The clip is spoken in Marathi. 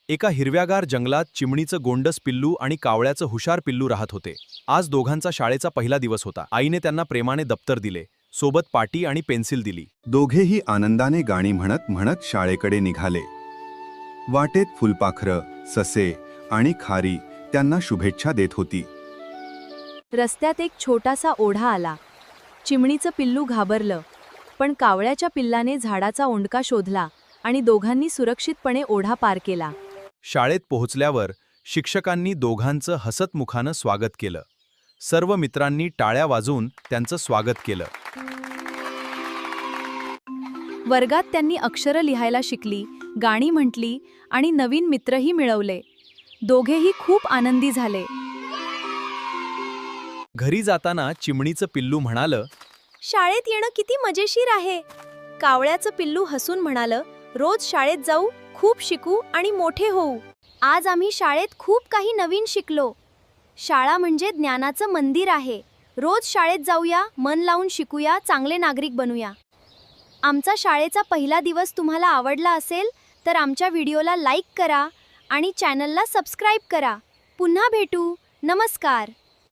एका हिरव्यागार जंगलात चिमणीचं गोंडस पिल्लू आणि कावळ्याचं हुशार पिल्लू राहत होते. आज दोघांचा शाळेचा पहिला दिवस होता. आईने त्यांना प्रेमाने दप्तर दिले, सोबत पाटी आणि पेन्सिल दिली. दोघेही आनंदाने गाणी म्हणत म्हणत शाळेकडे निघाले. वाटेत फुलपाखरं, ससे आणि खारी त्यांना शुभेच्छा देत होती. रस्त्यात एक छोटासा ओढा आला. चिमणीचं पिल्लू घाबरलं, पण कावळ्याच्या पिल्लाने झाडाचा ओंडका शोधला आणि दोघांनी सुरक्षितपणे ओढा पार केला. शाळेत पोहोचल्यावर शिक्षकांनी दोघांचं हसतमुखानं स्वागत केलं. सर्व मित्रांनी टाळ्या वाजवून त्यांचं स्वागत केलं. वर्गात त्यांनी अक्षरं लिहायला शिकली, गाणी म्हटली आणि नवीन मित्रही मिळवले. दोघेही खूप आनंदी झाले. घरी जाताना चिमणीचं पिल्लू म्हणालं, शाळेत येणं किती मजेशीर आहे. कावळ्याचं पिल्लू हसून म्हणालं, रोज शाळेत जाऊ, खूप शिकू आणि मोठे होऊ. आज आम्ही शाळेत खूप काही नवीन शिकलो. शाळा म्हणजे ज्ञानाचं मंदिर आहे. रोज शाळेत जाऊया, मन लावून शिकूया, चांगले नागरिक बनूया. आमचा शाळेचा पहिला दिवस तुम्हाला आवडला असेल तर आमच्या व्हिडिओला लाईक करा आणि चॅनलला सबस्क्राईब करा. पुन्हा भेटू. नमस्कार.